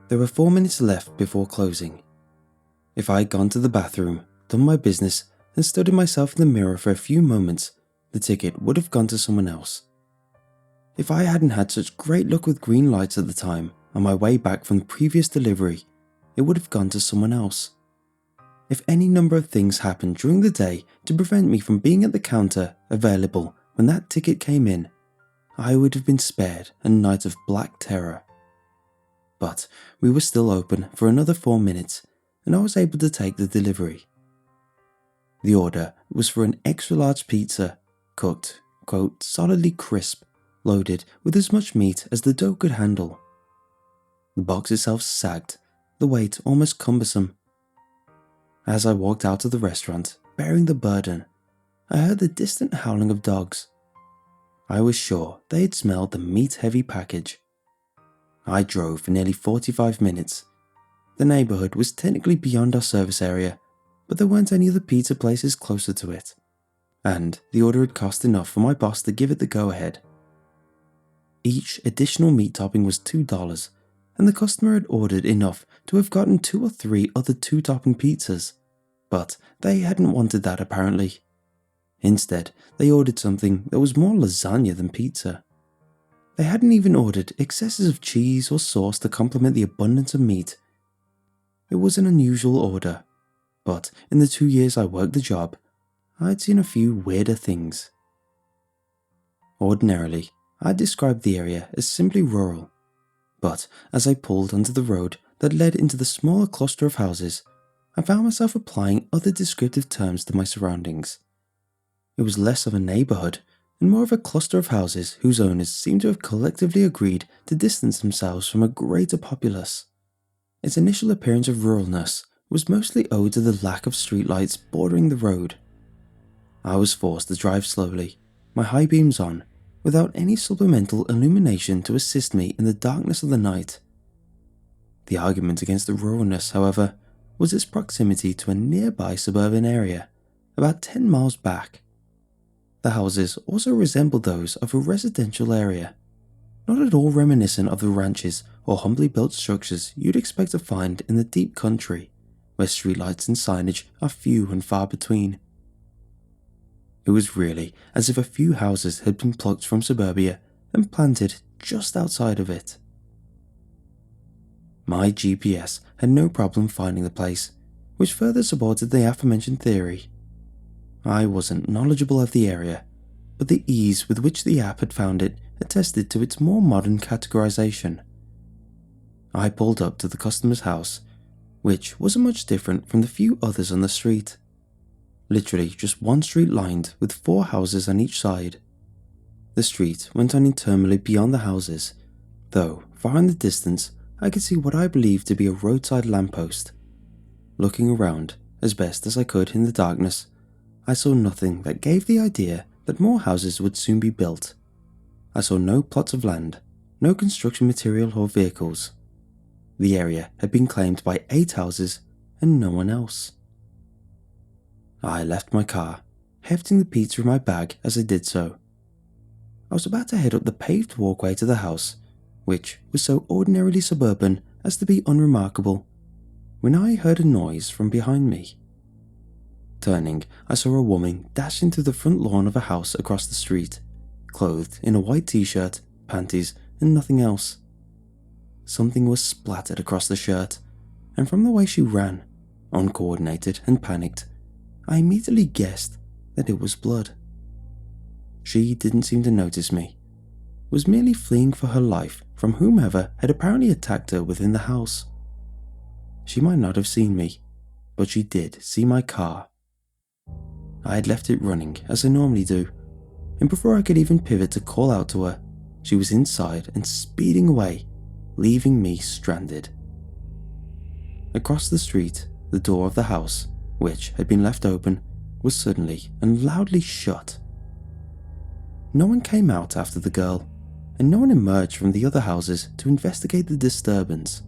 There were 4 minutes left before closing. If I had gone to the bathroom, done my business, and studied myself in the mirror for a few moments, the ticket would have gone to someone else. If I hadn't had such great luck with green lights at the time on my way back from the previous delivery, it would have gone to someone else. If any number of things happened during the day to prevent me from being at the counter available when that ticket came in, I would have been spared a night of black terror. But we were still open for another 4 minutes, and I was able to take the delivery. The order was for an extra large pizza, cooked, quote, solidly crisp, loaded with as much meat as the dough could handle. The box itself sagged, the weight almost cumbersome. As I walked out of the restaurant, bearing the burden, I heard the distant howling of dogs. I was sure they had smelled the meat-heavy package. I drove for nearly 45 minutes. The neighbourhood was technically beyond our service area, but there weren't any other pizza places closer to it, and the order had cost enough for my boss to give it the go-ahead. Each additional meat topping was $2, and the customer had ordered enough to have gotten 2 or 3 other 2-topping pizzas, but they hadn't wanted that apparently. Instead, they ordered something that was more lasagna than pizza. They hadn't even ordered excesses of cheese or sauce to complement the abundance of meat. It was an unusual order, but in the 2 years I worked the job, I'd seen a few weirder things. Ordinarily, I'd describe the area as simply rural, but as I pulled onto the road that led into the smaller cluster of houses, I found myself applying other descriptive terms to my surroundings. It was less of a neighbourhood and more of a cluster of houses whose owners seemed to have collectively agreed to distance themselves from a greater populace. Its initial appearance of ruralness was mostly owed to the lack of streetlights bordering the road. I was forced to drive slowly, my high beams on, without any supplemental illumination to assist me in the darkness of the night. The argument against the ruralness, however, was its proximity to a nearby suburban area, about 10 miles back. The houses also resembled those of a residential area, not at all reminiscent of the ranches or humbly built structures you'd expect to find in the deep country, where streetlights and signage are few and far between. It was really as if a few houses had been plucked from suburbia and planted just outside of it. My GPS had no problem finding the place, which further supported the aforementioned theory. I wasn't knowledgeable of the area, but the ease with which the app had found it attested to its more modern categorization. I pulled up to the customer's house, which wasn't much different from the few others on the street. Literally just one street lined with 4 houses on each side. The street went on interminably beyond the houses, though far in the distance I could see what I believed to be a roadside lamppost. Looking around, as best as I could in the darkness, I saw nothing that gave the idea that more houses would soon be built. I saw no plots of land, no construction material or vehicles. The area had been claimed by 8 houses and no one else. I left my car, hefting the pizza in my bag as I did so. I was about to head up the paved walkway to the house, which was so ordinarily suburban as to be unremarkable, when I heard a noise from behind me. Turning, I saw a woman dash into the front lawn of a house across the street, clothed in a white t-shirt, panties, and nothing else. Something was splattered across the shirt, and from the way she ran, uncoordinated and panicked, I immediately guessed that it was blood. She didn't seem to notice me, was merely fleeing for her life from whomever had apparently attacked her within the house. She might not have seen me, but she did see my car. I had left it running as I normally do, and before I could even pivot to call out to her, she was inside and speeding away, leaving me stranded. Across the street, the door of the house, which had been left open, was suddenly and loudly shut. No one came out after the girl, and no one emerged from the other houses to investigate the disturbance.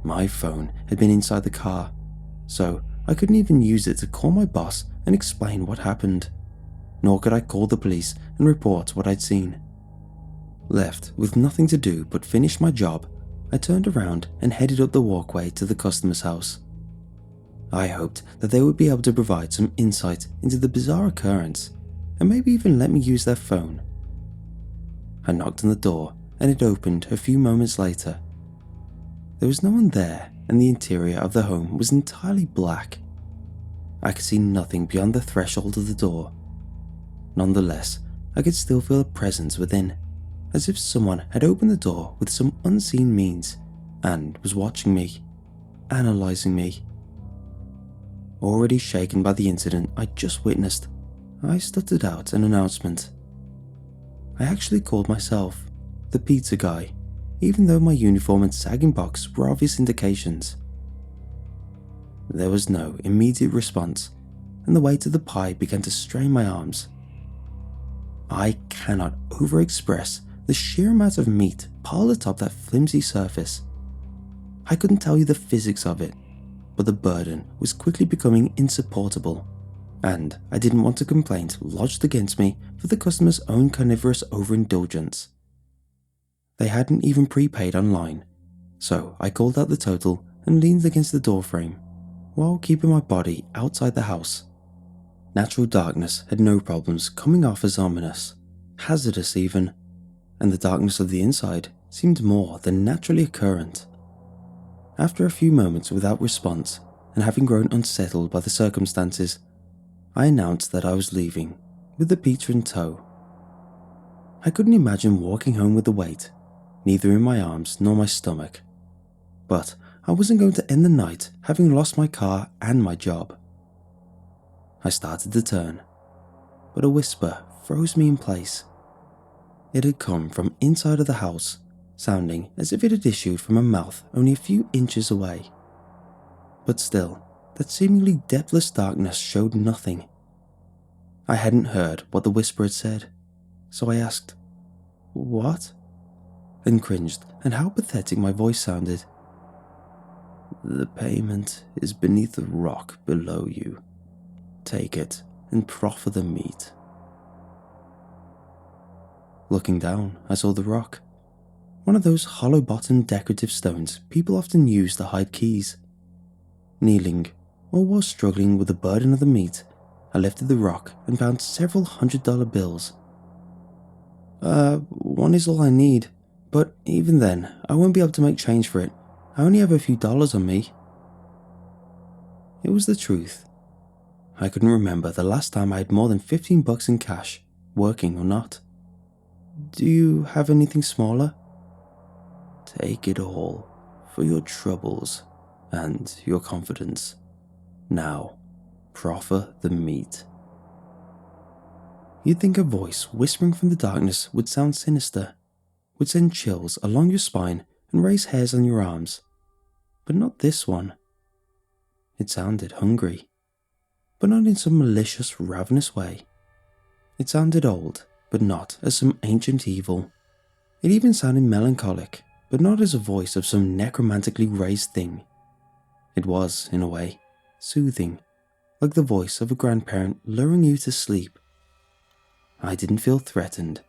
My phone had been inside the car, so I couldn't even use it to call my boss and explain what happened, nor could I call the police and report what I'd seen. Left with nothing to do but finish my job, I turned around and headed up the walkway to the customer's house. I hoped that they would be able to provide some insight into the bizarre occurrence and maybe even let me use their phone. I knocked on the door and it opened a few moments later. There was no one there and the interior of the home was entirely black. I could see nothing beyond the threshold of the door. Nonetheless, I could still feel a presence within, as if someone had opened the door with some unseen means and was watching me, analysing me. Already shaken by the incident I'd just witnessed, I stuttered out an announcement. I actually called myself the pizza guy, even though my uniform and sagging box were obvious indications. There was no immediate response, and the weight of the pie began to strain my arms. I cannot overexpress the sheer amount of meat piled atop that flimsy surface. I couldn't tell you the physics of it, but the burden was quickly becoming insupportable, and I didn't want a complaint lodged against me for the customer's own carnivorous overindulgence. They hadn't even prepaid online, so I called out the total and leaned against the doorframe, while keeping my body outside the house. Natural darkness had no problems coming off as ominous, hazardous even, and the darkness of the inside seemed more than naturally occurrent. After a few moments without response, and having grown unsettled by the circumstances, I announced that I was leaving, with the pizza in tow. I couldn't imagine walking home with the weight, neither in my arms nor my stomach. But I wasn't going to end the night having lost my car and my job. I started to turn, but a whisper froze me in place. It had come from inside of the house, sounding as if it had issued from a mouth only a few inches away. But still, that seemingly depthless darkness showed nothing. I hadn't heard what the whisper had said, so I asked, "What?" and cringed at how pathetic my voice sounded. "The payment is beneath the rock below you. Take it and proffer the meat." Looking down, I saw the rock. One of those hollow-bottomed decorative stones people often use to hide keys. Kneeling, or while struggling with the burden of the meat, I lifted the rock and found several $100 bills. One is all I need, but even then, I won't be able to make change for it. I only have a few dollars on me." It was the truth. I couldn't remember the last time I had more than $15 in cash, working or not. "Do you have anything smaller?" "Take it all, for your troubles and your confidence. Now, proffer the meat." You'd think a voice whispering from the darkness would sound sinister, would send chills along your spine and raise hairs on your arms, but not this one. It sounded hungry, but not in some malicious, ravenous way. It sounded old, but not as some ancient evil. It even sounded melancholic, but not as a voice of some necromantically raised thing. It was, in a way, soothing, like the voice of a grandparent luring you to sleep. I didn't feel threatened,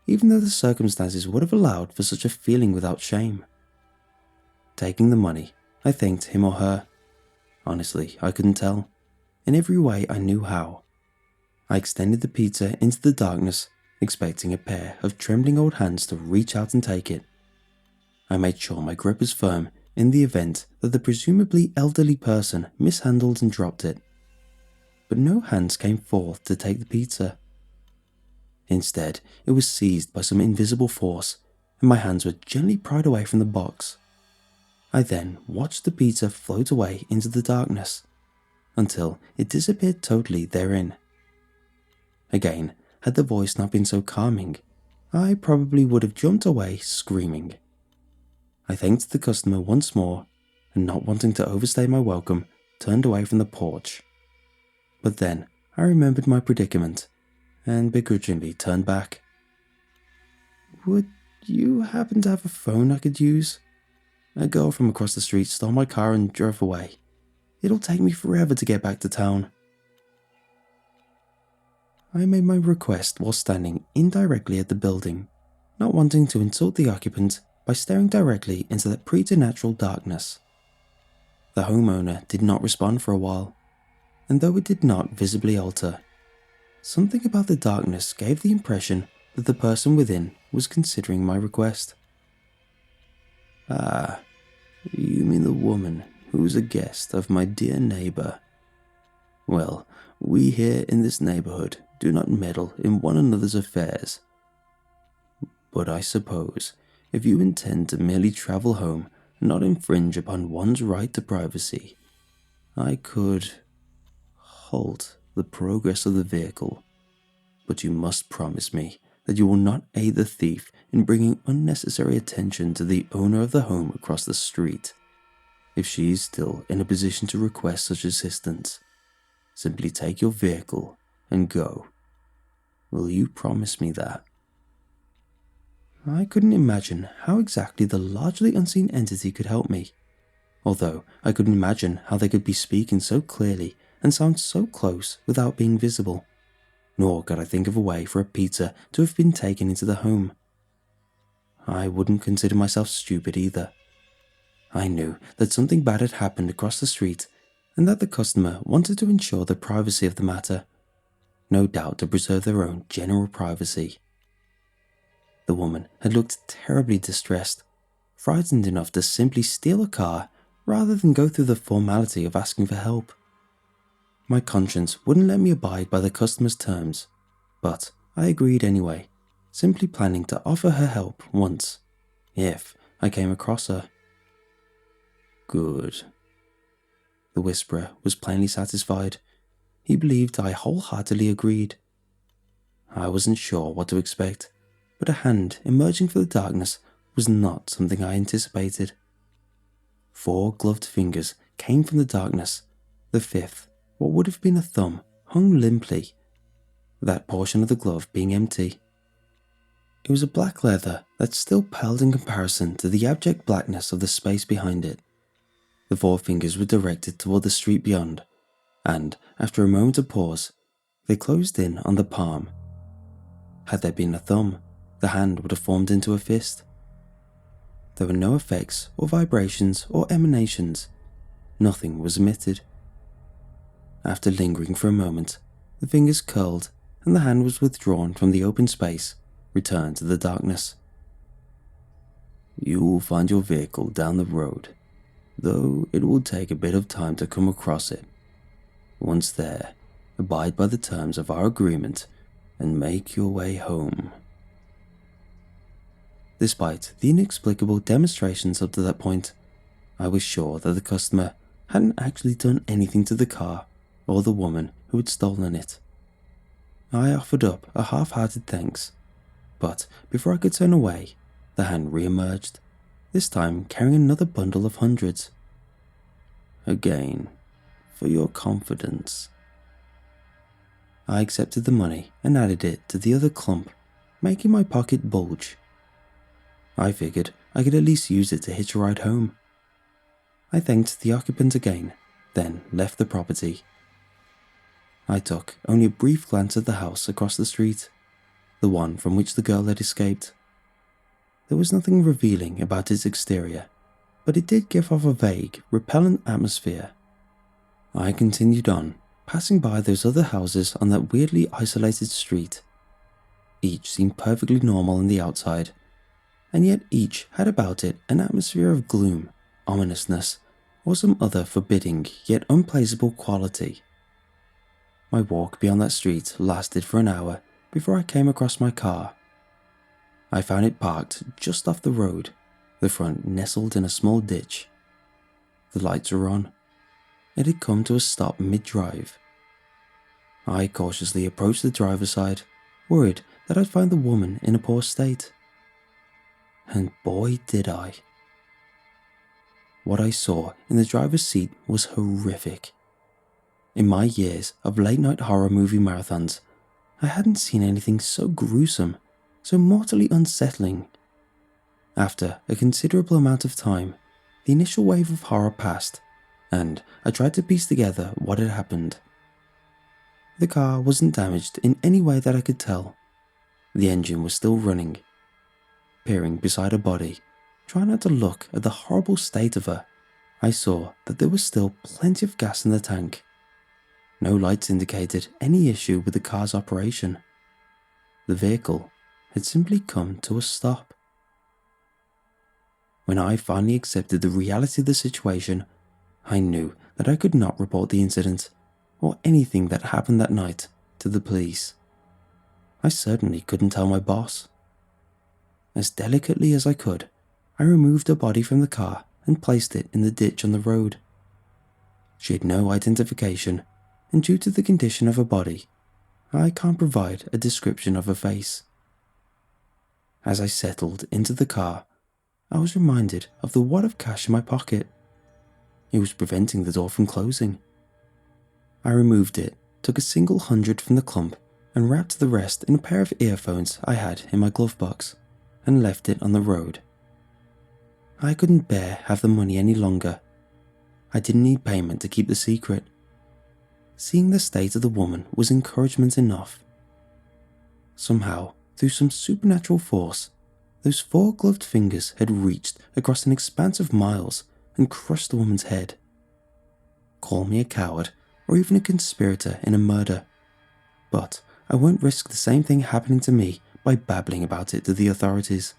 even though the circumstances would have allowed for such a feeling without shame. Taking the money, I thanked him or her. Honestly, I couldn't tell. In every way I knew how. I extended the pizza into the darkness, expecting a pair of trembling old hands to reach out and take it. I made sure my grip was firm in the event that the presumably elderly person mishandled and dropped it. But no hands came forth to take the pizza. Instead, it was seized by some invisible force, and my hands were gently pried away from the box. I then watched the pizza float away into the darkness, until it disappeared totally therein. Again, had the voice not been so calming, I probably would have jumped away screaming. I thanked the customer once more, and not wanting to overstay my welcome, turned away from the porch. But then I remembered my predicament, and begrudgingly turned back. "Would you happen to have a phone I could use? A girl from across the street stole my car and drove away. It'll take me forever to get back to town." I made my request while standing indirectly at the building, not wanting to insult the occupant by staring directly into that preternatural darkness. The homeowner did not respond for a while, and though it did not visibly alter, something about the darkness gave the impression that the person within was considering my request. "Ah, you mean the woman who was a guest of my dear neighbor? Well, we here in this neighborhood do not meddle in one another's affairs. But I suppose if you intend to merely travel home and not infringe upon one's right to privacy, I could halt the progress of the vehicle. But you must promise me that you will not aid the thief in bringing unnecessary attention to the owner of the home across the street. If she is still in a position to request such assistance, simply take your vehicle and go. Will you promise me that?" I couldn't imagine how exactly the largely unseen entity could help me, although I couldn't imagine how they could be speaking so clearly and sound so close without being visible, nor could I think of a way for a pizza to have been taken into the home. I wouldn't consider myself stupid either. I knew that something bad had happened across the street and that the customer wanted to ensure the privacy of the matter, no doubt to preserve their own general privacy. The woman had looked terribly distressed, frightened enough to simply steal a car rather than go through the formality of asking for help. My conscience wouldn't let me abide by the customer's terms, but I agreed anyway, simply planning to offer her help once, if I came across her. "Good." The whisperer was plainly satisfied. He believed I wholeheartedly agreed. I wasn't sure what to expect, but a hand emerging from the darkness was not something I anticipated. 4 gloved fingers came from the darkness. The fifth, what would have been a thumb, hung limply, that portion of the glove being empty. It was a black leather that still paled in comparison to the abject blackness of the space behind it. The 4 fingers were directed toward the street beyond, and, after a moment of pause, they closed in on the palm. Had there been a thumb, the hand would have formed into a fist. There were no effects or vibrations or emanations. Nothing was emitted. After lingering for a moment, the fingers curled and the hand was withdrawn from the open space, returned to the darkness. "You will find your vehicle down the road, though it will take a bit of time to come across it. Once there, abide by the terms of our agreement and make your way home." Despite the inexplicable demonstrations up to that point, I was sure that the customer hadn't actually done anything to the car or the woman who had stolen it. I offered up a half-hearted thanks, but before I could turn away, the hand re-emerged, this time carrying another bundle of hundreds. "Again, for your confidence." I accepted the money and added it to the other clump, making my pocket bulge. I figured I could at least use it to hitch a ride home. I thanked the occupant again, then left the property. I took only a brief glance at the house across the street, the one from which the girl had escaped. There was nothing revealing about its exterior, but it did give off a vague, repellent atmosphere. I continued on, passing by those other houses on that weirdly isolated street. Each seemed perfectly normal on the outside, and yet each had about it an atmosphere of gloom, ominousness, or some other forbidding yet unplaceable quality. My walk beyond that street lasted for an hour before I came across my car. I found it parked just off the road, the front nestled in a small ditch. The lights were on. It had come to a stop mid-drive. I cautiously approached the driver's side, worried that I'd find the woman in a poor state. And boy did I. What I saw in the driver's seat was horrific. In my years of late-night horror movie marathons, I hadn't seen anything so gruesome, so mortally unsettling. After a considerable amount of time, the initial wave of horror passed, and I tried to piece together what had happened. The car wasn't damaged in any way that I could tell. The engine was still running. Peering beside her body, Trying not to look at the horrible state of her, I saw that there was still plenty of gas in the tank. No lights indicated any issue with the car's operation. The vehicle had simply come to a stop. When I finally accepted the reality of the situation, I knew that I could not report the incident or anything that happened that night to the police. I certainly couldn't tell my boss. As delicately as I could, I removed her body from the car and placed it in the ditch on the road. She had no identification, and due to the condition of her body, I can't provide a description of her face. As I settled into the car, I was reminded of the wad of cash in my pocket. It was preventing the door from closing. I removed it, took a single $100 from the clump, and wrapped the rest in a pair of earphones I had in my glove box, and left it on the road. I couldn't bear have the money any longer. I didn't need payment to keep the secret. Seeing the state of the woman was encouragement enough. Somehow, through some supernatural force, those 4 gloved fingers had reached across an expanse of miles and crushed the woman's head. Call me a coward or even a conspirator in a murder, but I won't risk the same thing happening to me by babbling about it to the authorities.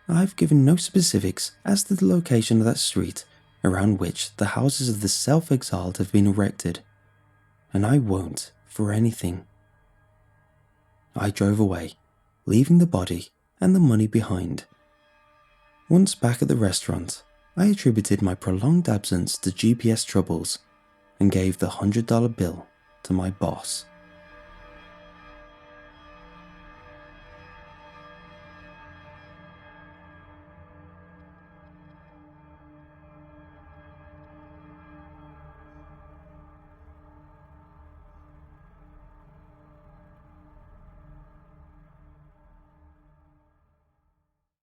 I've given no specifics as to the location of that street around which the houses of the self-exiled have been erected, and I won't for anything. I drove away, leaving the body and the money behind. Once back at the restaurant, I attributed my prolonged absence to GPS troubles and gave the $100 bill to my boss.